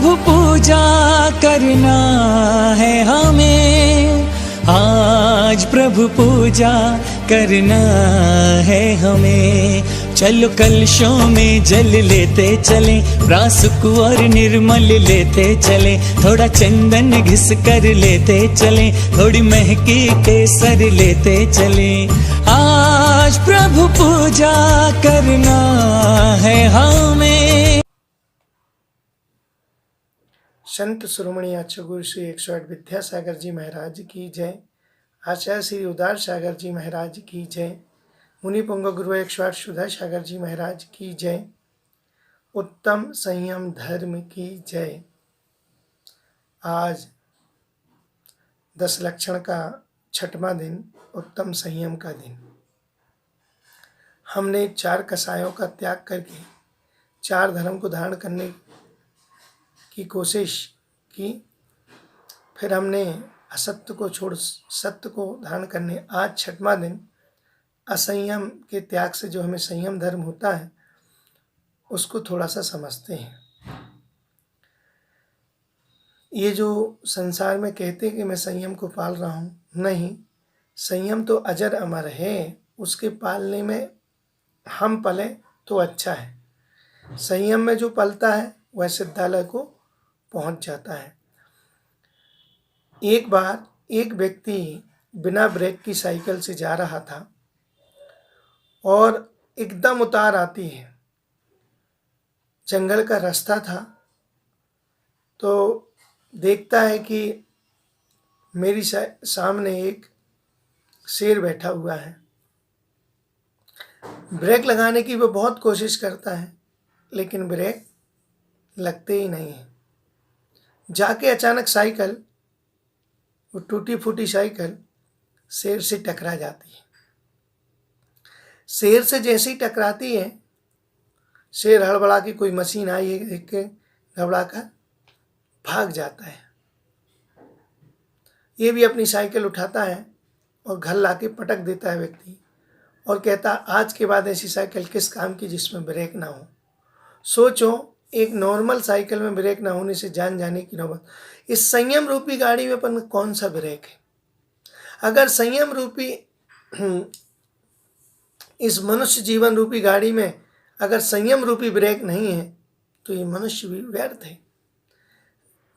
प्रभु पूजा करना है हमें, आज प्रभु पूजा करना है हमें। चलो कलशों में जल लेते चले, प्रासुक और निर्मल लेते चले, थोड़ा चंदन घिस कर लेते चले, थोड़ी महकी केसर लेते चले, आज प्रभु पूजा करना है हमें। संत शिरोमणि आचार्य गुरु श्री 108 विद्यासागर जी महाराज की जय। आचार्य श्री उदार सागर जी महाराज की जय। मुनि पुंग गुरु 108 सुधा सागर जी महाराज की जय। उत्तम संयम धर्म की जय। आज 10 लक्षण का 6वां दिन, उत्तम संयम का दिन। हमने 4 कसायों का त्याग करके 4 धर्म को धारण करने की कोशिश की। फिर हमने असत्य को छोड़ सत्य को धारण करने, आज 6वां दिन असंयम के त्याग से जो हमें संयम धर्म होता है उसको थोड़ा सा समझते हैं। ये जो संसार में कहते हैं कि मैं संयम को पाल रहा हूँ, नहीं, संयम तो अजर अमर है, उसके पालने में हम पले तो अच्छा है। संयम में जो पलता है वह सिद्धालय को पहुंच जाता है। एक बार एक व्यक्ति बिना ब्रेक की साइकिल से जा रहा था और एकदम उतार आती है। जंगल का रास्ता था, तो देखता है कि मेरी सामने एक शेर बैठा हुआ है। ब्रेक लगाने की वो बहुत कोशिश करता है, लेकिन ब्रेक लगते ही नहीं है। जाके अचानक साइकिल, वो टूटी फूटी साइकिल शेर से टकरा जाती है। शेर से जैसे ही टकराती है, शेर हड़बड़ा के, कोई मशीन आई है देख के घबरा कर भाग जाता है। ये भी अपनी साइकिल उठाता है और घर लाके पटक देता है व्यक्ति, और कहता आज के बाद ऐसी साइकिल किस काम की जिसमें ब्रेक ना हो। सोचो, एक नॉर्मल साइकिल में ब्रेक ना होने से जान जाने की नौबत। इस संयम रूपी गाड़ी में अपन कौन सा ब्रेक है? अगर संयम रूपी इस मनुष्य जीवन रूपी गाड़ी में अगर संयम रूपी ब्रेक नहीं है तो ये मनुष्य भी व्यर्थ है,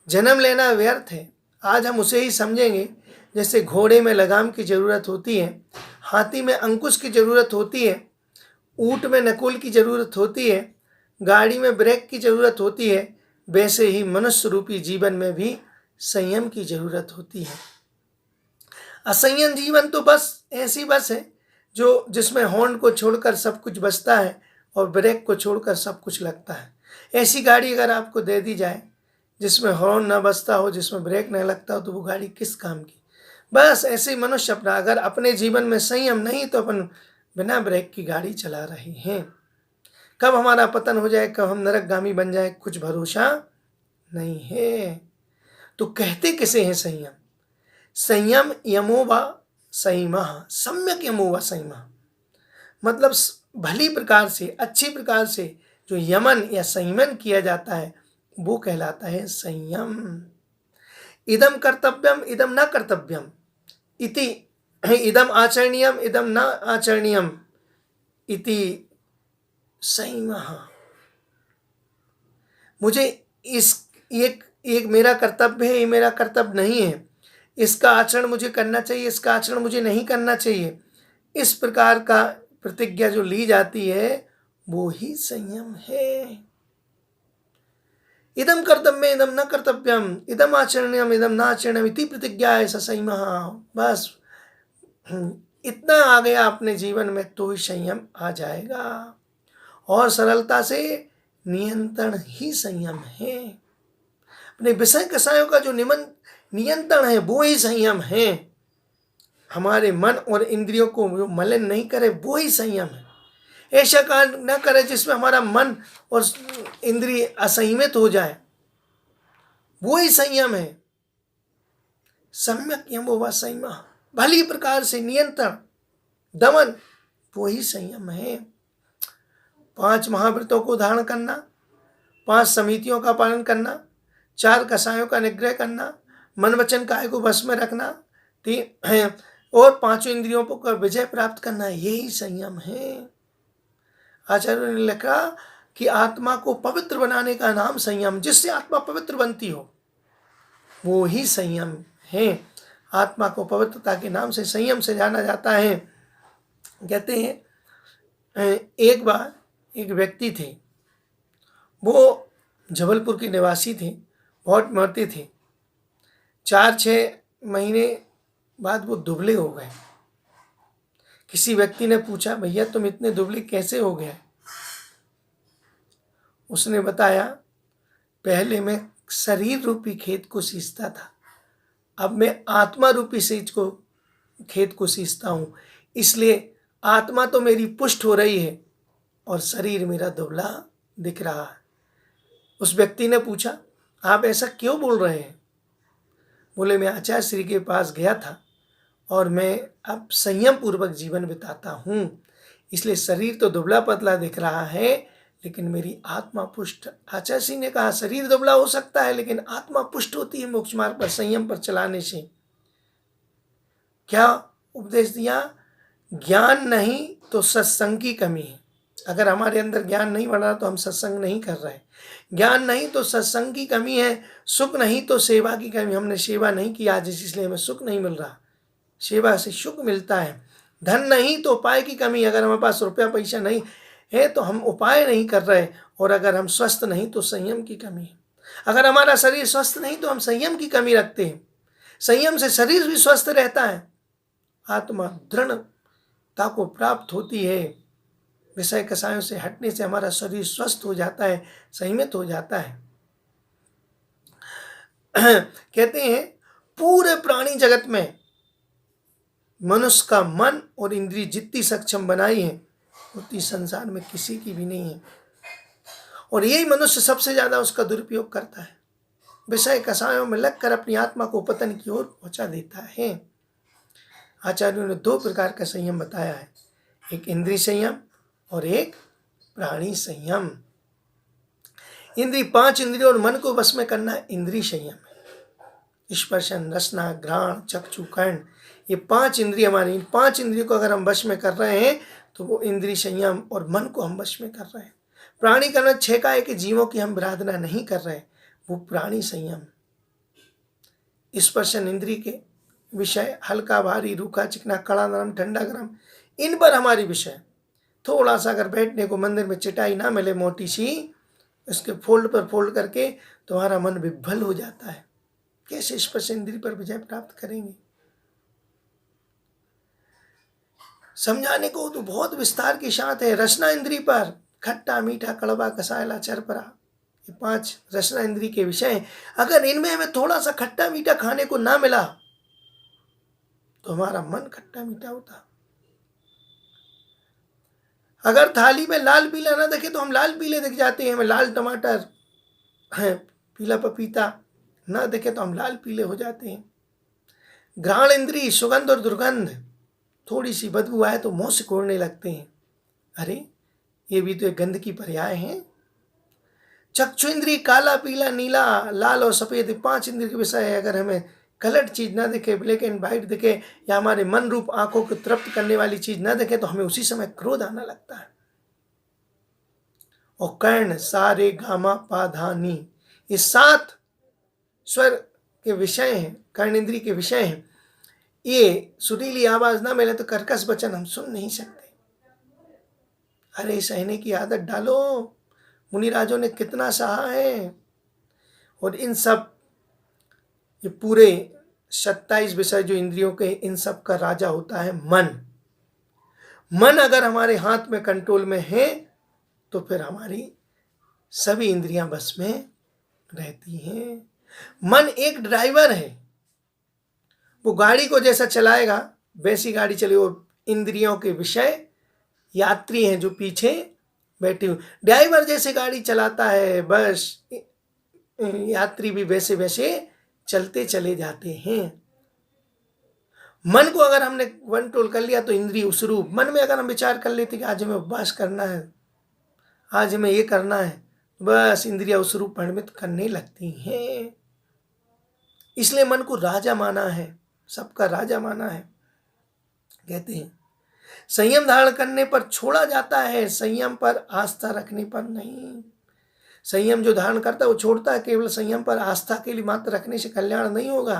जन्म लेना व्यर्थ है। आज हम उसे ही समझेंगे जैसे घोड़े में लगाम की जरूरत होती है, हाथी में अंकुश की जरूरत होती है, ऊंट में नकुल की जरूरत होती है, गाड़ी में ब्रेक की जरूरत होती है, वैसे ही मनुष्य रूपी जीवन में भी संयम की जरूरत होती है। असंयम जीवन तो बस ऐसी बस है जो जिसमें हॉर्न को छोड़कर सब कुछ बजता है और ब्रेक को छोड़कर सब कुछ लगता है। ऐसी गाड़ी अगर आपको दे दी जाए जिसमें हॉर्न ना बजता हो, जिसमें ब्रेक नहीं लगता हो, तो वो गाड़ी किस काम की? बस ऐसे ही मनुष्य अपना अगर अपने जीवन में संयम नहीं तो अपन बिना ब्रेक की गाड़ी चला रहे हैं। कब हमारा पतन हो जाए, कब हम नरकगामी बन जाए, कुछ भरोसा नहीं है। तो कहते किसे हैं संयम? संयम यमो वा संयमः, सम्यक यमो वा संयमः, मतलब भली प्रकार से, अच्छी प्रकार से जो यमन या संयमन किया जाता है वो कहलाता है संयम। इदम कर्तव्यम इदम न कर्तव्यम इति, इदम आचरणीयम इदम न आचरणीयम इति संयमः। मुझे इस एक मेरा कर्तव्य है, ये मेरा कर्तव्य नहीं है, इसका आचरण मुझे करना चाहिए, इसका आचरण मुझे नहीं करना चाहिए, इस प्रकार का प्रतिज्ञा जो ली जाती है वो ही संयम है। इदम कर्तव्य इदम न कर्तव्यम इदम आचरणीयम इदम न आचरणीयम इति प्रतिज्ञा है संयमः। बस इतना आ गया अपने जीवन में तो ही संयम आ जाएगा, और सरलता से नियंत्रण ही संयम है। अपने विषय कसायों का जो नियंत्रण है वो ही संयम है। हमारे मन और इंद्रियों को जो मलिन नहीं करे वो ही संयम है। ऐसा कार्य न करे जिसमें हमारा मन और इंद्रिय असंयमित हो जाए, वो ही संयम है। सम्यक यमो वा संयमः, भली प्रकार से नियंत्रण दमन, वो ही संयम है। 5 महाव्रतों को धारण करना, 5 समितियों का पालन करना, 4 कषायों का निग्रह करना, मन वचन काया को वश में रखना, ठीक, और 5 इंद्रियों पर विजय प्राप्त करना, यही संयम है। आचार्य ने लिखा कि आत्मा को पवित्र बनाने का नाम संयम, जिससे आत्मा पवित्र बनती हो वो ही संयम है। आत्मा को पवित्रता के नाम से संयम से जाना जाता है। कहते हैं एक बार एक व्यक्ति थे, वो जबलपुर के निवासी थे, बहुत मोटे थे। 4-6 महीने बाद वो दुबले हो गए। किसी व्यक्ति ने पूछा, भैया तुम इतने दुबले कैसे हो गए? उसने बताया, पहले मैं शरीर रूपी खेत को सींचता था, अब मैं आत्मा रूपी सींच को खेत को सींचता हूँ, इसलिए आत्मा तो मेरी पुष्ट हो रही है और शरीर मेरा दुबला दिख रहा है। उस व्यक्ति ने पूछा, आप ऐसा क्यों बोल रहे हैं? बोले, मैं आचार्य श्री के पास गया था और मैं अब संयम पूर्वक जीवन बिताता हूँ, इसलिए शरीर तो दुबला पतला दिख रहा है लेकिन मेरी आत्मा पुष्ट। आचार्य श्री ने कहा, शरीर दुबला हो सकता है लेकिन आत्मा पुष्ट होती है मोक्ष मार्ग पर संयम पर चलाने से। क्या उपदेश दिया? ज्ञान नहीं तो सत्संग की कमी है। अगर हमारे अंदर ज्ञान नहीं बढ़ रहा तो हम सत्संग नहीं कर रहे। ज्ञान नहीं तो सत्संग की कमी है। सुख नहीं तो सेवा की कमी, हमने सेवा नहीं की आज इसलिए हमें सुख नहीं मिल रहा। सेवा से सुख मिलता है। धन नहीं तो उपाय की कमी, अगर हमारे पास रुपया पैसा नहीं है तो हम उपाय नहीं कर रहे। और अगर हम स्वस्थ नहीं तो संयम की कमी है। अगर हमारा शरीर स्वस्थ नहीं तो हम संयम की कमी रखते हैं। संयम से शरीर भी स्वस्थ रहता है, आत्मा दृढ़ता को प्राप्त होती है। विषय कषायों से हटने से हमारा शरीर स्वस्थ हो जाता है, संयमित हो जाता है। कहते हैं पूरे प्राणी जगत में मनुष्य का मन और इंद्रिय जितनी सक्षम बनाई है उतनी संसार में किसी की भी नहीं है, और यही मनुष्य सबसे ज्यादा उसका दुरुपयोग करता है। विषय कषायों में लगकर अपनी आत्मा को पतन की ओर पहुंचा देता है। आचार्यों ने 2 प्रकार का संयम बताया है, एक इंद्रिय संयम और एक प्राणी संयम। इंद्रिय 5 इंद्रियों और मन को वश में करना इंद्रिय संयम है। स्पर्शन, रसना, घ्राण, चक्षु, कर्ण, ये 5 इंद्रिय हमारी, इन 5 इंद्रियों को अगर हम वश में कर रहे हैं तो वो इंद्रिय संयम, और मन को हम वश में कर रहे हैं। प्राणी कर्म 6 काय के जीवों की हम विराधना नहीं कर रहे, वो प्राणी संयम। स्पर्शन इंद्रिय के विषय हल्का भारी, रूखा चिकना, कड़ा नरम, ठंडा गरम, इन पर हमारी विषय। थोड़ा सा अगर बैठने को मंदिर में चटाई ना मिले मोटी सी, उसके फोल्ड पर फोल्ड करके तुम्हारा मन विभल हो जाता है। कैसे स्पर्श इंद्रिय पर विजय प्राप्त करेंगे? समझाने को तो बहुत विस्तार के साथ है। रसना इंद्रिय पर खट्टा, मीठा, कड़वा, कसायला, चरपरा, ये 5 रसना इंद्रिय के विषय हैं। अगर इनमें हमें थोड़ा सा खट्टा मीठा खाने को ना मिला तो हमारा मन खट्टा मीठा होता। अगर थाली में लाल पीला ना दिखे तो हम लाल पीले दिख जाते हैं। हमें लाल टमाटर, पीला पपीता ना दिखे तो हम लाल पीले हो जाते हैं। घ्राण इंद्रिय सुगंध और दुर्गंध, थोड़ी सी बदबू आए तो मुंह सिकोड़ने लगते हैं। अरे ये भी तो एक गंध की पर्याय है। चक्षु इंद्रिय काला, पीला, नीला, लाल और सफेद, 5 इंद्रिय के विषय है। अगर हमें कलर्ड चीज ना दिखे, ब्लैक एंड व्हाइट दिखे, या हमारे मन रूप आंखों को तृप्त करने वाली चीज ना दिखे तो हमें उसी समय क्रोध आना लगता है। और कर्ण सा रे गा मा पा धा नी, ये 7 स्वर के विषय हैं, कर्ण इंद्रिय के विषय हैं। ये सुरीली आवाज ना मिले तो कर्कश वचन हम सुन नहीं सकते। अरे सहने की आदत डालो, मुनिराजों ने कितना सहा है। और इन सब ये पूरे 27 विषय जो इंद्रियों के, इन सब का राजा होता है मन। मन अगर हमारे हाथ में कंट्रोल में है तो फिर हमारी सभी इंद्रियां बस में रहती हैं। मन एक ड्राइवर है, वो गाड़ी को जैसा चलाएगा वैसी गाड़ी चले। वो इंद्रियों के विषय यात्री हैं जो पीछे बैठे हुए। ड्राइवर जैसे गाड़ी चलाता है, बस यात्री भी वैसे वैसे चलते चले जाते हैं। मन को अगर हमने कंट्रोल कर लिया तो इंद्रिय उस रूप। मन में अगर हम विचार कर लेते कि आज हमें उपवास करना है, आज हमें ये करना है, बस इंद्रियां उस रूप परिणमित करने लगती हैं। इसलिए मन को राजा माना है, सबका राजा माना है। कहते हैं संयम धारण करने पर छोड़ा जाता है, संयम पर आस्था रखने पर नहीं। संयम जो धारण करता है वो छोड़ता है, केवल संयम पर आस्था के लिए मात्र रखने से कल्याण नहीं होगा।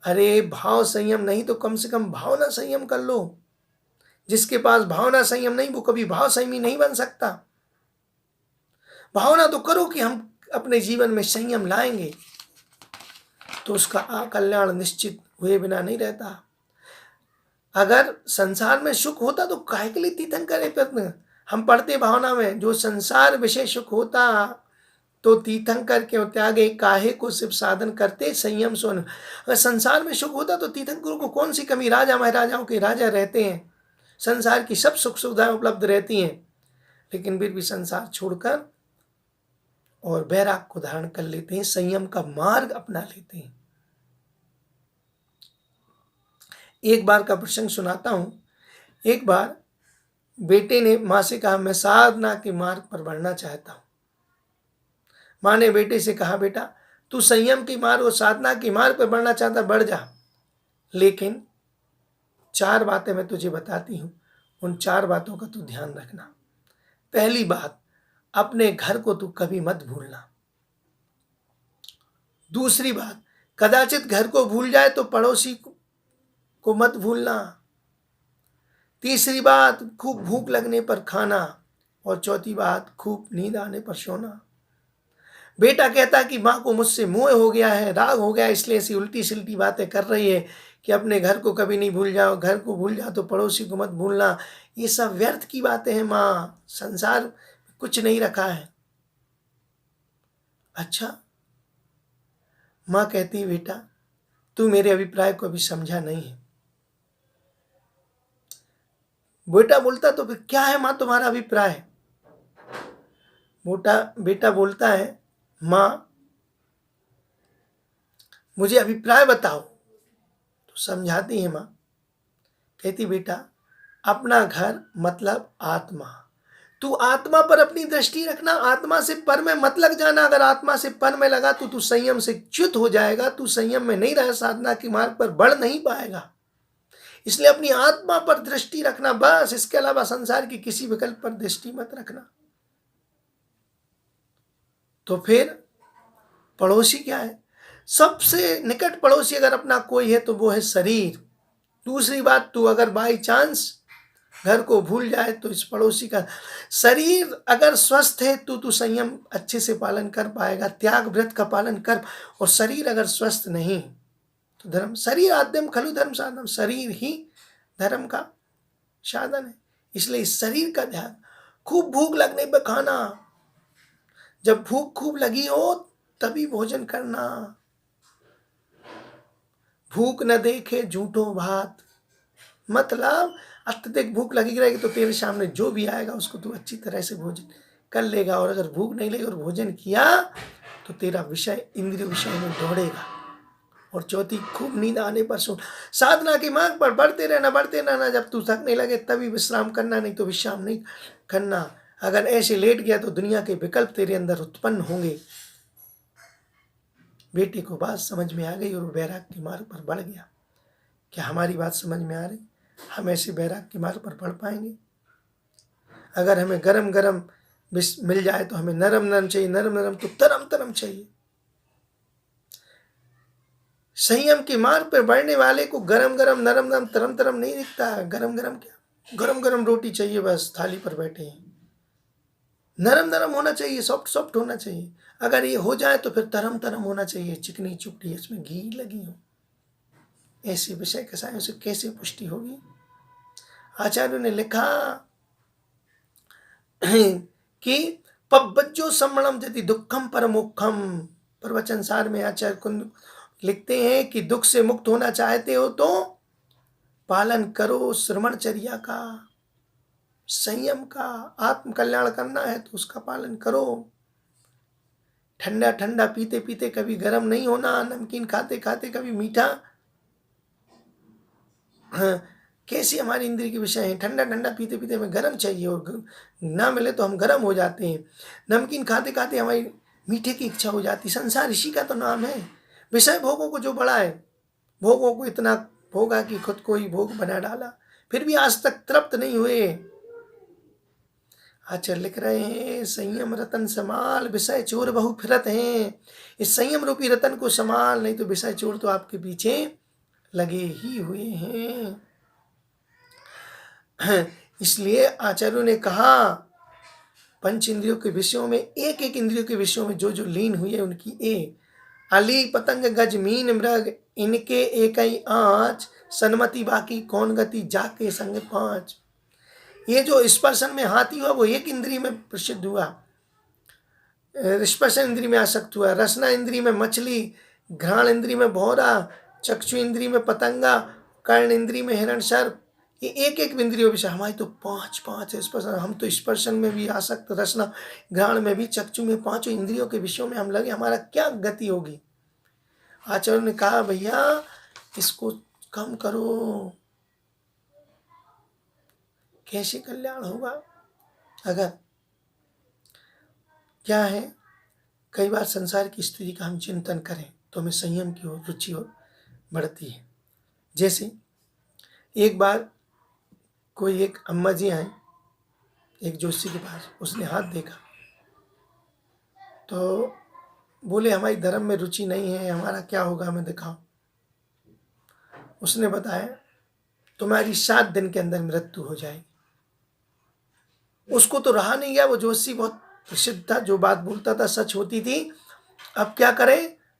अरे भाव संयम नहीं तो कम से कम भावना संयम कर लो। जिसके पास भावना संयम नहीं वो कभी भाव संयमी नहीं बन सकता। भावना तो करो कि हम अपने जीवन में संयम लाएंगे, तो उसका कल्याण निश्चित हुए बिना नहीं रहता। अगर संसार में सुख होता तो काहे के लिए तीर्थंकर प्रयत्न। हम पढ़ते भावना में, जो संसार विषय सुख होता तो तीर्थंकर क्यों त्यागे, काहे को सिर्फ साधन करते संयम सोन। अगर संसार में सुख होता तो तीर्थंकरों को कौन सी कमी, राजा महाराजाओं के राजा रहते हैं, संसार की सब सुख सुविधाएं उपलब्ध रहती हैं, लेकिन फिर भी संसार छोड़कर और वैराग को धारण कर लेते हैं, संयम का मार्ग अपना लेते हैं। एक बार का प्रसंग सुनाता हूं। एक बार बेटे ने माँ से कहा, मैं साधना के मार्ग पर बढ़ना चाहता हूं। माँ ने बेटे से कहा, बेटा तू संयम के मार्ग और साधना के मार्ग पर बढ़ना चाहता, बढ़ जा, लेकिन 4 बातें मैं तुझे बताती हूं, उन 4 बातों का तू ध्यान रखना। पहली बात, अपने घर को तू कभी मत भूलना। दूसरी बात, कदाचित घर को भूल जाए तो पड़ोसी को मत भूलना। तीसरी बात, खूब भूख लगने पर खाना। और चौथी बात, खूब नींद आने पर सोना। बेटा कहता कि माँ को मुझसे मोह हो गया है, राग हो गया, इसलिए ऐसी उल्टी सिल्टी बातें कर रही है कि अपने घर को कभी नहीं भूल जाओ, घर को भूल जाओ तो पड़ोसी को मत भूलना। ये सब व्यर्थ की बातें हैं माँ, संसार में कुछ नहीं रखा है। अच्छा, माँ कहती, बेटा तू मेरे अभिप्राय को अभी समझा नहीं है। बेटा बोलता, तो फिर क्या है माँ तुम्हारा अभिप्राय? बेटा बोलता है, माँ मुझे अभिप्राय बताओ। तो समझाती है माँ, कहती बेटा अपना घर मतलब आत्मा, तू आत्मा पर अपनी दृष्टि रखना, आत्मा से पर में मत लग जाना। अगर आत्मा से पर में लगा तो तू संयम से च्युत हो जाएगा, तू संयम में नहीं रह, साधना के मार्ग पर बढ़ नहीं पाएगा। इसलिए अपनी आत्मा पर दृष्टि रखना बस, इसके अलावा संसार की किसी विकल्प पर दृष्टि मत रखना। तो फिर पड़ोसी क्या है? सबसे निकट पड़ोसी अगर अपना कोई है तो वो है शरीर। दूसरी बात, तू अगर बाई चांस घर को भूल जाए तो इस पड़ोसी का शरीर अगर स्वस्थ है तो तू संयम अच्छे से पालन कर पाएगा, त्याग व्रत का पालन कर। और शरीर अगर स्वस्थ नहीं तो धर्म, शरीर आद्यम खलु धर्म साधन, शरीर ही धर्म का साधन है। इसलिए इस शरीर का ध्यान। खूब भूख लगने पर खाना, जब भूख खूब लगी हो तभी भोजन करना। भूख न देखे झूठो भात, मतलब अत्यधिक भूख लगी रहेगी तो तेरे सामने जो भी आएगा उसको तू अच्छी तरह से भोजन कर लेगा। और अगर भूख नहीं लगी और भोजन किया तो तेरा विषय इंद्रिय विषय में दौड़ेगा। और चौथी, खूब नींद आने पर सो। साधना के मार्ग पर बढ़ते रहना। जब तू थकने लगे तभी विश्राम करना, नहीं तो विश्राम नहीं करना। अगर ऐसे लेट गया तो दुनिया के विकल्प तेरे अंदर उत्पन्न होंगे। बेटे को बात समझ में आ गई और वैराग के मार्ग पर बढ़ गया। क्या हमारी बात समझ में आ रही? हम ऐसे वैराग के मार्ग पर बढ़ पाएंगे? अगर हमें गरम गरम मिल जाए तो हमें नरम नरम चाहिए, नरम नरम तो तरम तरम चाहिए। संयम के मार्ग पर बढ़ने वाले को गरम गरम नरम नरम तरम तरम नहीं दिखता है। गरम गरम क्या, गरम गरम रोटी चाहिए, बस थाली पर बैठे हैं। नरम नरम होना चाहिए, सॉफ्ट सॉफ्ट होना चाहिए। अगर ये हो जाए तो फिर तरम तरम होना चाहिए, चिकनी चुपड़ी, इसमें घी लगी हो। ऐसे विषय कसायों से कैसे पुष्टि होगी? आचार्यों ने लिखा कि पब्बज्जो सम्मणम यदि दुखम परमोक्षम। प्रवचन सार में आचार्य कुंद लिखते हैं कि दुख से मुक्त होना चाहते हो तो पालन करो श्रमणचर्या का, संयम का। आत्म कल्याण करना है तो उसका पालन करो। ठंडा ठंडा पीते पीते कभी गर्म नहीं होना, नमकीन खाते खाते कभी मीठा कैसी हमारी इंद्रिय के विषय हैं। ठंडा ठंडा पीते पीते हमें गर्म चाहिए और ना मिले तो हम गर्म हो जाते हैं। नमकीन खाते खाते हमारी मीठे की इच्छा हो जाती। संसार इसी का तो नाम है। विषय भोगों को जो बड़ा है, भोगों को इतना भोगा कि खुद को ही भोग बना डाला, फिर भी आज तक तृप्त नहीं हुए। आचार्य लिख रहे हैं, संयम रतन संभाल, विषय चोर बहु फिरत हैं। इस संयम रूपी रतन को संभाल, नहीं तो विषय चोर तो आपके पीछे लगे ही हुए हैं। इसलिए आचार्यों ने कहा, पंच इंद्रियों के विषयों में, एक एक इंद्रियों के विषयों में जो जो लीन हुई है उनकी अली पतंग गज मीन मृग, इनके एक ही आँच, सन्मति बाकी कौन गति, जाके संग पांच। ये जो स्पर्शन में हाथी हुआ वो एक इंद्रिय में प्रसिद्ध हुआ, स्पर्शन इंद्रिय में आसक्त हुआ, रसना इंद्रिय में मछली, घ्राण इंद्रिय में भौरा, चक्षु इंद्रिय में पतंगा, कर्ण इंद्रिय में हिरण सर्प। ये एक एक इंद्रियों विषय, हमारी तो पांच पांच स्पर्शन। हम तो स्पर्शन में भी आसक्त, रसना घ्राण में भी, चक्षु में, पांचों इंद्रियों के विषयों में हम लगे, हमारा क्या गति होगी। आचार्य ने कहा भैया इसको कम करो। कैसे कल्याण होगा? अगर क्या है, कई बार संसार की स्थिति का हम चिंतन करें तो हमें संयम की ओर रुचि और बढ़ती है। जैसे एक बार कोई एक अम्मा जी आए एक जोशी के पास, उसने हाथ देखा तो बोले हमारी धर्म में रुचि नहीं है, हमारा क्या होगा, हमें दिखाओ। उसने बताया तुम्हारी 7 दिन के अंदर मृत्यु हो जाएगी। उसको तो रहा नहीं गया, वो जोशी बहुत प्रसिद्ध था, जो बात बोलता था सच होती थी। अब क्या करे,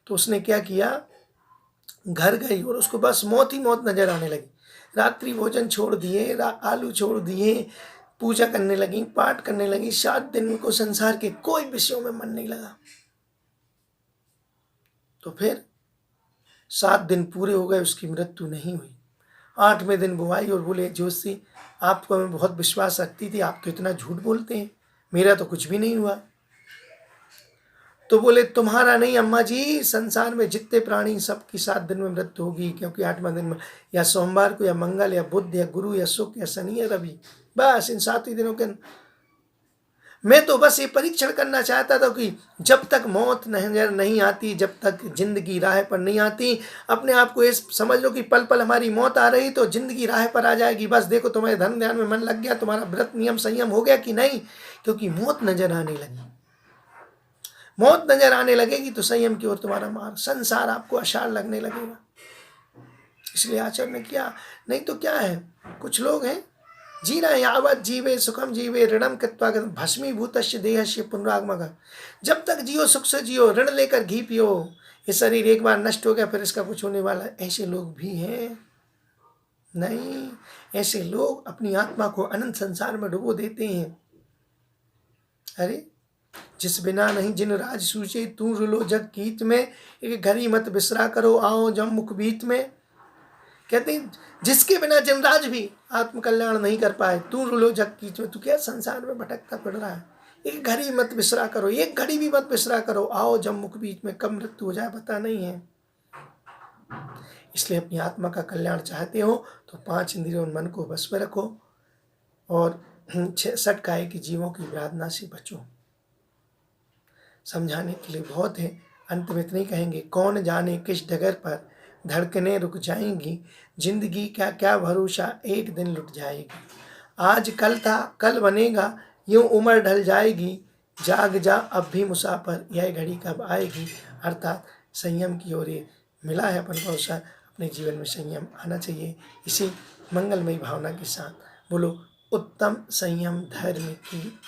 तो उसने क्या किया, घर गई और उसको बस मौत ही मौत नजर आने लगी। रात्रि भोजन छोड़ दिए, आलू छोड़ दिए, पूजा करने लगी, पाठ करने लगी। 7 दिन को संसार के कोई विषयों में मन नहीं लगा। तो फिर 7 दिन पूरे हो गए, उसकी मृत्यु नहीं हुई। 8वें दिन वो आई और बोले जोशी आपको मैं बहुत विश्वास रखती थी, आप तो इतना झूठ बोलते हैं, मेरा तो कुछ भी नहीं हुआ। तो बोले तुम्हारा नहीं अम्मा जी, संसार में जितने प्राणी सबकी 7 दिन में मृत्यु होगी, क्योंकि 8वें दिन में या सोमवार को या मंगल या बुध या गुरु या शुक्र या शनि या रवि, बस इन 7 ही दिनों के। मैं तो बस ये परीक्षण करना चाहता था कि जब तक मौत नजर नहीं आती, जब तक जिंदगी राह पर नहीं आती, अपने आप को ये समझ लो कि पल पल हमारी मौत आ रही तो जिंदगी राह पर आ जाएगी। बस देखो तुम्हारे धर्म ध्यान में मन लग गया, तुम्हारा व्रत नियम संयम हो गया कि नहीं, क्योंकि मौत नजर आने लगी। मौत नजर आने लगेगी तो संयम की ओर तुम्हारा मार्ग, संसार आपको असार लगने लगेगा। इसलिए आचार्य ने किया, नहीं तो क्या है, कुछ लोग हैं जी रहे यावत जीवे सुखम जीवे ऋणम कृत्वा भस्मीभूतस्य देहस्य पुनरागमः। जब तक जियो सुख से जियो, ऋण लेकर घी पियो, ये शरीर एक बार नष्ट हो गया फिर इसका कुछ होने वाला है। ऐसे लोग भी हैं नहीं, ऐसे लोग अपनी आत्मा को अनंत संसार में डुबो देते हैं। अरे जिस बिना नहीं जिन राज सूचे, तू रुलो जग कीच में, एक घड़ी मत बिसरा करो आओ जम मुख बीच में। कहते हैं जिसके बिना जनराज भी आत्म कल्याण नहीं कर पाए, तू रुलो जग कीच में, तू क्या संसार में भटकता पड़ रहा है। एक घड़ी मत बिसरा करो, एक घड़ी भी मत बिसरा करो, आओ जब मुख बीच में, कब मृत्यु हो जाए पता नहीं है। इसलिए अपनी आत्मा का कल्याण चाहते हो तो 5 इंद्रियों मन को बस में रखो और 6 काय के जीवों की विराधना से बचो। समझाने के लिए बहुत है, अंत में इतना ही कहेंगे, कौन जाने किस डगर पर धड़कने रुक जाएंगी, जिंदगी का क्या भरोसा एक दिन लुट जाएगी। आज कल था कल बनेगा, यूं उम्र ढल जाएगी, जाग जा अब भी मुसाफिर, यह घड़ी कब आएगी। अर्थात संयम की ओर मिला है अपन को अवसर, अपने जीवन में संयम आना चाहिए। इसी मंगलमयी भावना के साथ बोलो उत्तम संयम धर्म की